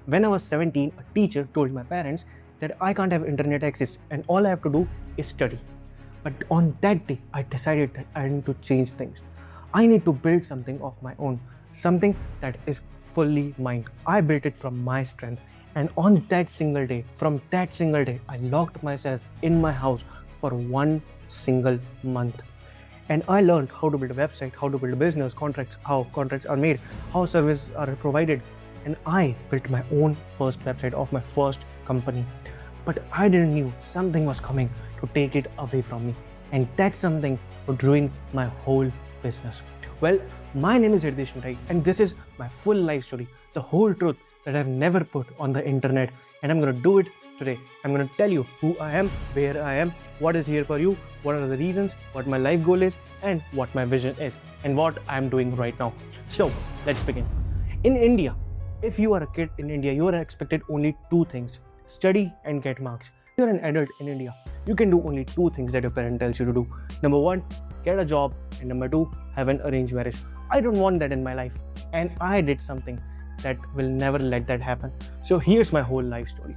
When I was 17, a teacher told my parents that I can't have internet access and all I have to do is study. But on that day, I decided that I need to change things. I need to build something of my own, something that is fully mine. I built it from my strength. And on that single day, I locked myself in my house for one single month. And I learned how to build a website, how to build a business, contracts, how contracts are made, how services are provided. And I built my own first website of my first company. But I didn't knew something was coming to take it away from me. And that something would ruin my whole business. Well, my name is Hirdesh Matai, and this is my full life story, the whole truth that I've never put on the internet. And I'm going to do it today. I'm going to tell you who I am, where I am, what is here for you, what are the reasons, what my life goal is, and what my vision is, and what I'm doing right now. So let's begin. In India, if you are a kid in India, you are expected only two things: study and get marks. If you're an adult in India, you can do only two things that your parent tells you to do. Number one, get a job, and number two, have an arranged marriage. I don't want that in my life, and I did something that will never let that happen. So here's my whole life story.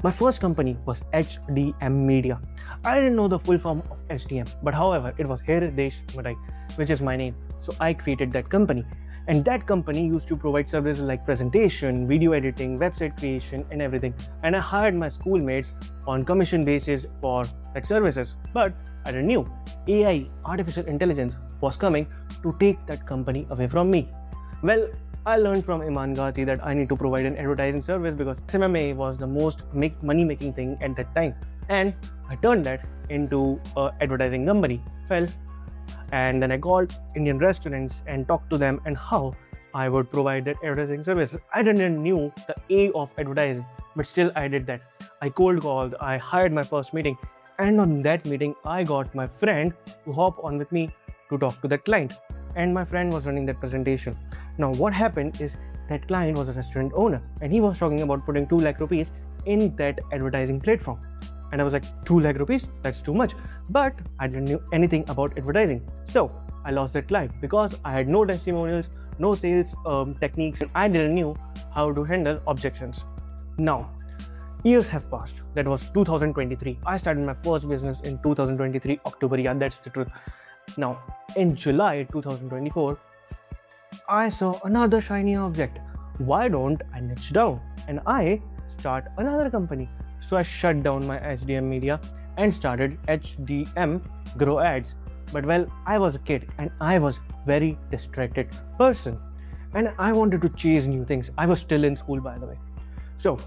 My first company was HDM Media. I didn't know the full form of HDM, but however, it was Hirdesh Matai, which is my name. So I created that company. And that company used to provide services like presentation, video editing, website creation, and everything. And I hired my schoolmates on commission basis for that services. But I didn't knew AI, artificial intelligence, was coming to take that company away from me. Well, I learned from Iman Ghazi that I need to provide an advertising service because SMMA was the most money-making thing at that time. And I turned that into an advertising company. Well, and then I called Indian restaurants and talked to them and how I would provide that advertising service. I didn't knew the A of advertising, but still I did that. I cold called, I hired my first meeting, and on that meeting, I got my friend to hop on with me to talk to that client. And my friend was running that presentation. Now, what happened is that client was a restaurant owner and he was talking about putting 2 lakh rupees in that advertising platform. And I was like, 2 lakh rupees? That's too much. But I didn't know anything about advertising. So I lost that client because I had no testimonials, no sales techniques, and I didn't know how to handle objections. Now, years have passed. That was 2023. I started my first business in 2023, October. Yeah, that's the truth. Now, in July 2024, I saw another shiny object. Why don't I niche down and I start another company? So I shut down my HDM Media and started HDM Grow Ads. But well, I was a kid and I was very distracted person and I wanted to chase new things. I was still in school, by the way. So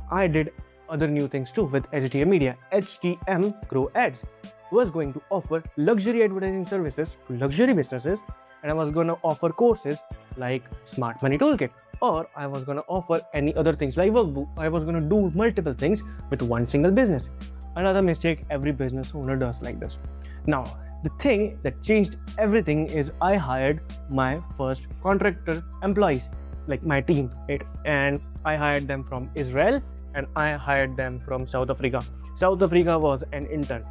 I did other new things too with HDM Media. HDM Grow Ads was going to offer luxury advertising services to luxury businesses, and I was going to offer courses like Smart Money Toolkit, or I was going to offer any other things like workbook. I was going to do multiple things with one single business. Another mistake every business owner does like this. Now, the thing that changed everything is I hired my first contractor employees, like my team, and I hired them from Israel and I hired them from South Africa. South Africa was an intern.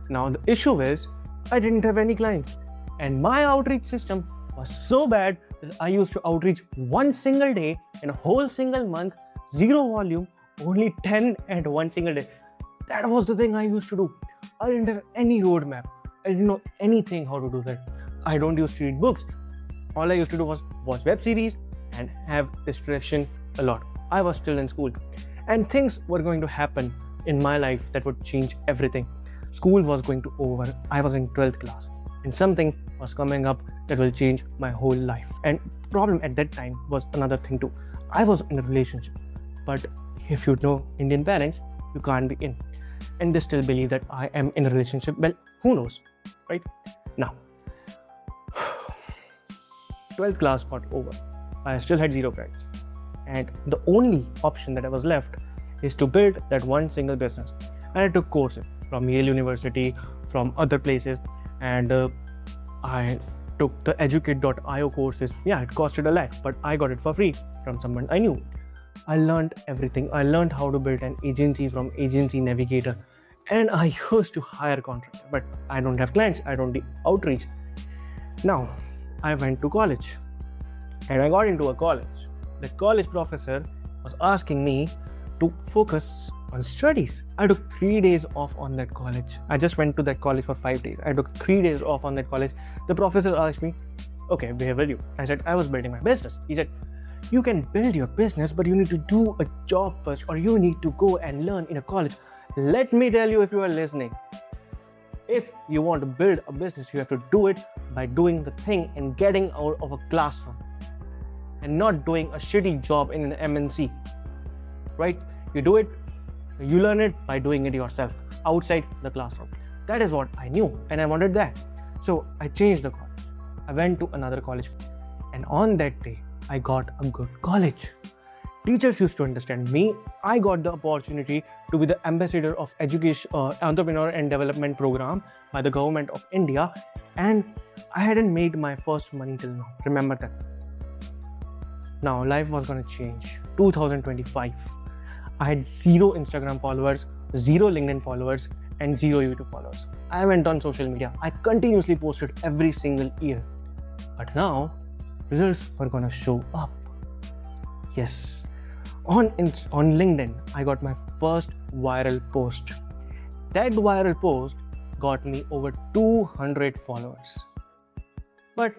Now, the issue is I didn't have any clients and my outreach system was so bad that I used to outreach one single day in a whole single month, zero volume, only 10 at one single day. That was the thing I used to do. I didn't have any roadmap. I didn't know anything how to do that. I don't used to read books. All I used to do was watch web series and have distraction a lot. I was still in school and things were going to happen in my life that would change everything. School was going to over. I was in 12th class and something was coming up that will change my whole life. And problem at that time was another thing too. I was in a relationship, but if you know Indian parents, you can't be in. And they still believe that I am in a relationship. Well, who knows, right? Now, 12th class got over. I still had zero friends. And the only option that I was left is to build that one single business. And I took courses from Yale University, from other places, and I took the educate.io courses. Yeah, it costed a lakh, but I got it for free from someone I knew. I learned everything. I learned how to build an agency from Agency Navigator, and I used to hire contractors, but I don't have clients. I don't do outreach. Now, I went to college and I got into a college. The college professor was asking me to focus on studies. I took 3 days off on that college. I just went to that college for 5 days. I took 3 days off on that college. The professor asked me, okay, where were you? I said, I was building my business. He said, you can build your business, but you need to do a job first, or you need to go and learn in a college. Let me tell you, if you are listening, if you want to build a business, you have to do it by doing the thing and getting out of a classroom and not doing a shitty job in an MNC, right? You do it, you learn it by doing it yourself outside the classroom. That is what I knew, and I wanted that. So I changed the college. I went to another college, and on that day, I got a good college. Teachers used to understand me. I got the opportunity to be the ambassador of education, entrepreneur and development program by the government of India, and I hadn't made my first money till now. Remember that. Now life was gonna change. 2025. I had 0 Instagram followers, 0 LinkedIn followers, and 0 YouTube followers. I went on social media. I continuously posted every single year. But now, results were gonna show up. Yes. On LinkedIn, I got my first viral post. That viral post got me over 200 followers. But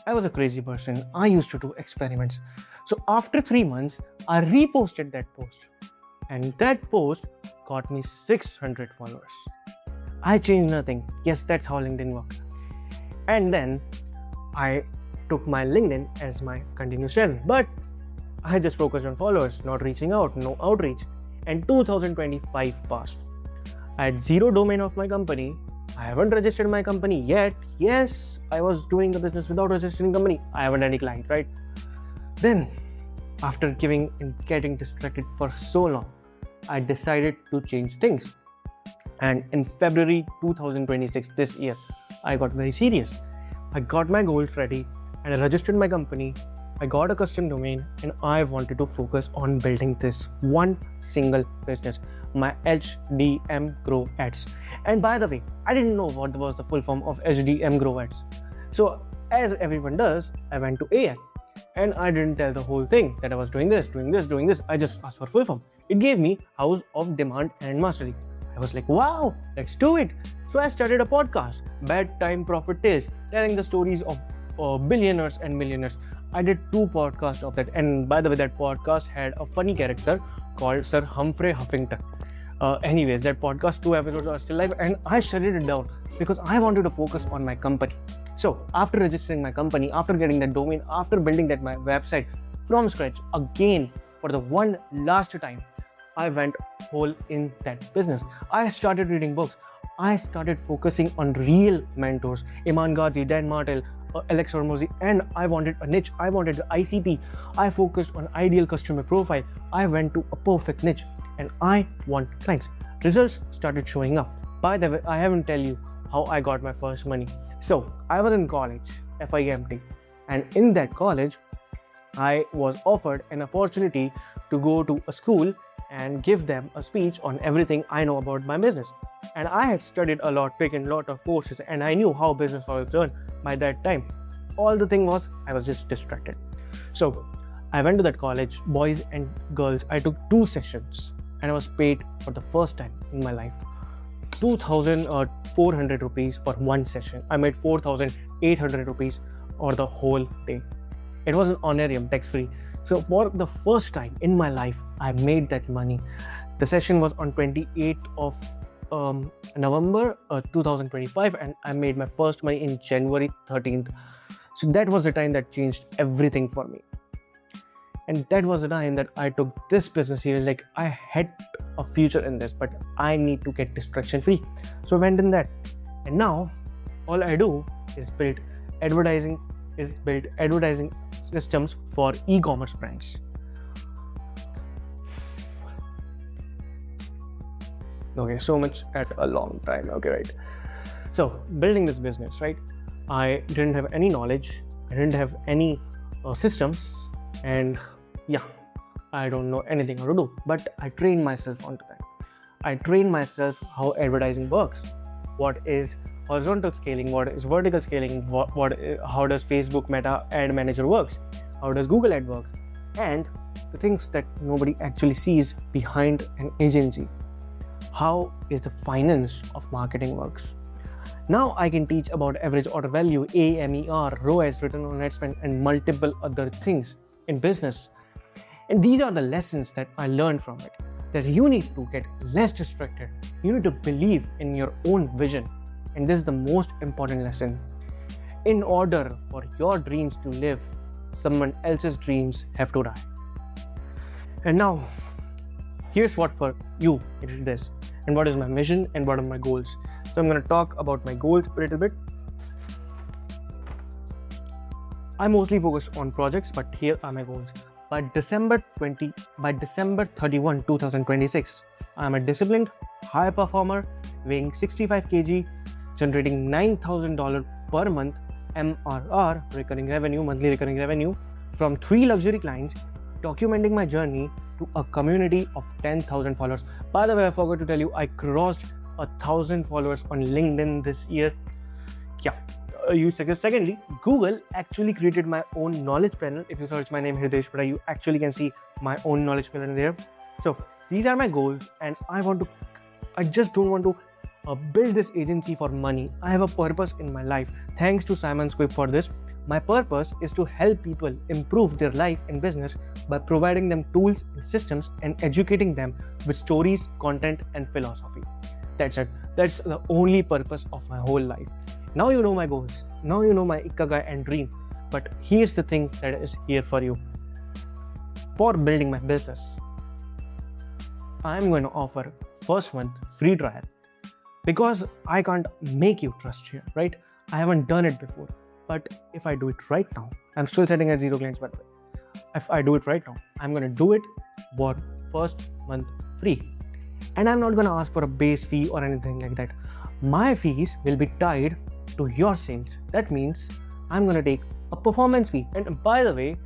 I was a crazy person. I used to do experiments. So after 3 months, I reposted that post. And that post got me 600 followers. I changed nothing. Yes, that's how LinkedIn works. And then I took my LinkedIn as my continuous channel. But I just focused on followers, not reaching out, no outreach. And 2025 passed. I had 0 domain of my company. I haven't registered my company yet. Yes, I was doing the business without registering company. I haven't any client, right? Then, after getting distracted for so long, I decided to change things. And in February 2026, this year, I got very serious. I got my goals ready and I registered my company. I got a custom domain and I wanted to focus on building this one single business, my HDM Grow Ads. And by the way, I didn't know what was the full form of HDM Grow Ads. So as everyone does, I went to AI and I didn't tell the whole thing that I was doing this. I just asked for full form. It gave me House of Demand and Mastery. I was like, wow, let's do it. So I started a podcast, Bad Time Profit Tales, telling the stories of billionaires and millionaires. I did 2 podcasts of that. And by the way, that podcast had a funny character called Sir Humphrey Huffington. Anyways, that podcast, 2 episodes are still live and I shut it down because I wanted to focus on my company. So after registering my company, after getting that domain, after building that my website from scratch again for the one last time, I went whole in that business. I started reading books. I started focusing on real mentors, Iman Ghazi, Dan Martell, Alex Hormozi, and I wanted a niche. I wanted the ICP. I focused on ideal customer profile. I went to a perfect niche and I want clients. Results started showing up. By the way, I haven't tell you how I got my first money. So I was in college, FIMT, and in that college, I was offered an opportunity to go to a school and give them a speech on everything I know about my business. And I had studied a lot, taken a lot of courses, and I knew how business was done by that time. All the thing was, I was just distracted. So I went to that college, boys and girls. I took 2 sessions and I was paid for the first time in my life 2,400 rupees for one session. I made 4,800 rupees for the whole day. It was an honorarium, tax-free. So for the first time in my life, I made that money. The session was on 28th of November 2025 and I made my first money in January 13th. So that was the time that changed everything for me. And that was the time that I took this business here. Like I had a future in this, but I need to get distraction free. So I went in that. And now all I do is build advertising systems for e-commerce brands. Okay, so much at a long time. Okay, right. So building this business, right? I didn't have any knowledge. I didn't have any systems, and yeah, I don't know anything how to do. But I trained myself onto that. I trained myself how advertising works. What is horizontal scaling? What is vertical scaling? How does Facebook Meta Ad Manager works? How does Google Ad work? and the things that nobody actually sees behind an agency. How is the finance of marketing works? Now I can teach about average order value, AMER, ROAS, return on ad spend, and multiple other things in business. And these are the lessons that I learned from it. That you need to get less distracted. You need to believe in your own vision. And this is the most important lesson. In order for your dreams to live, someone else's dreams have to die. And now, here's what for you it is this, and what is my mission and what are my goals. So I'm going to talk about my goals a little bit. I mostly focus on projects, but here are my goals. By December 31, 2026, I'm a disciplined, high performer, weighing 65 kg, generating $9,000 per month MRR, monthly recurring revenue, from 3 luxury clients, documenting my journey to a community of 10,000 followers. By the way, I forgot to tell you, I crossed 1,000 followers on LinkedIn this year. Secondly, Google actually created my own knowledge panel. If you search my name Hirdesh Matai, you actually can see my own knowledge panel there. So these are my goals, and I just don't want to build this agency for money. I have a purpose in my life. Thanks to Simon Squibb for this. My purpose is to help people improve their life and business by providing them tools and systems and educating them with stories, content, and philosophy. That's it. That's the only purpose of my whole life. Now you know my goals. Now you know my ikigai and dream. But here's the thing that is here for you. For building my business, I'm going to offer first month free trial, because I can't make you trust here, right? I haven't done it before. But if I do it right now, I'm still setting at 0 clients, by the way. If I do it right now, I'm going to do it for first month free. And I'm not going to ask for a base fee or anything like that. My fees will be tied to your sales. That means I'm going to take a performance fee. And by the way,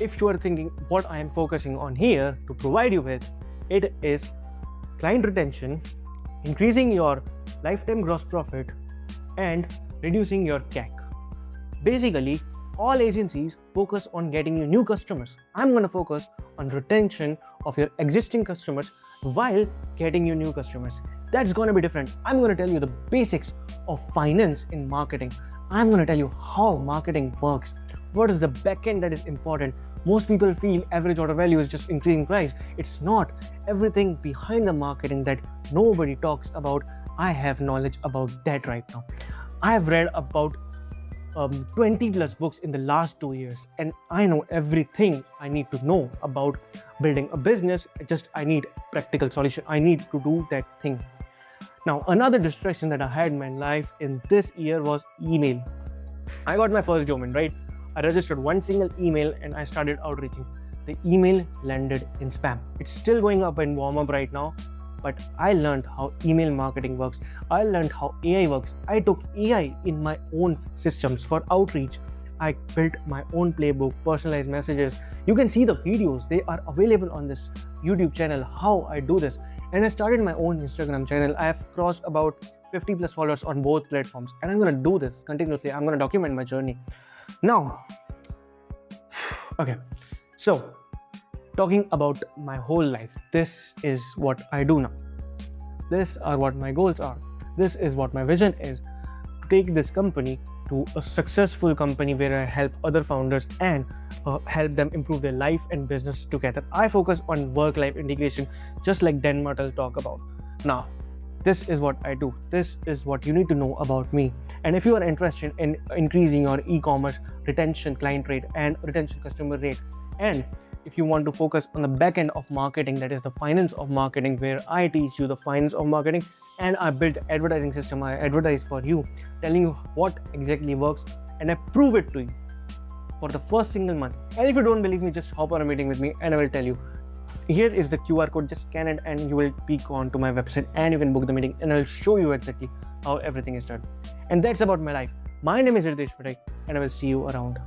if you are thinking what I am focusing on here to provide you with, it is client retention, increasing your lifetime gross profit, and reducing your CAC. Basically, all agencies focus on getting you new customers. I'm going to focus on retention of your existing customers while getting you new customers. That's going to be different. I'm going to tell you the basics of finance in marketing. I'm going to tell you how marketing works. What is the backend that is important? Most people feel average order value is just increasing price. It's not. Everything behind the marketing that nobody talks about, I have knowledge about that right now. I have read about 20 plus books in the last 2 years, and I know everything I need to know about building a business. I need practical solution. I need to do that thing. Now, another distraction that I had in my life in this year was email. I got my first domain, right? I registered one single email and I started outreaching. The email landed in spam. It's still going up in warm up right now, but I learned how email marketing works. I learned how AI works. I took AI in my own systems for outreach. I built my own playbook, personalized messages. You can see the videos. They are available on this YouTube channel, how I do this. And I started my own Instagram channel. I have crossed about 50 plus followers on both platforms. And I'm going to do this continuously. I'm going to document my journey. Now, okay, so talking about my whole life, this is what I do now. These are what my goals are. This is what my vision is, to take this company to a successful company where I help other founders and help them improve their life and business together. I focus on work-life integration, just like Dan Martel talk about. Now, this is what I do. This is what you need to know about me. And if you are interested in increasing your e-commerce retention client rate and retention customer rate, and if you want to focus on the back end of marketing, that is the finance of marketing, where I teach you the finance of marketing and I build the advertising system. I advertise for you, telling you what exactly works, and I prove it to you for the first single month. And if you don't believe me, just hop on a meeting with me and I will tell you. Here is the QR code, just scan it and you will peek onto my website and you can book the meeting and I'll show you exactly how everything is done. And that's about my life. My name is Hirdesh Matai and I will see you around.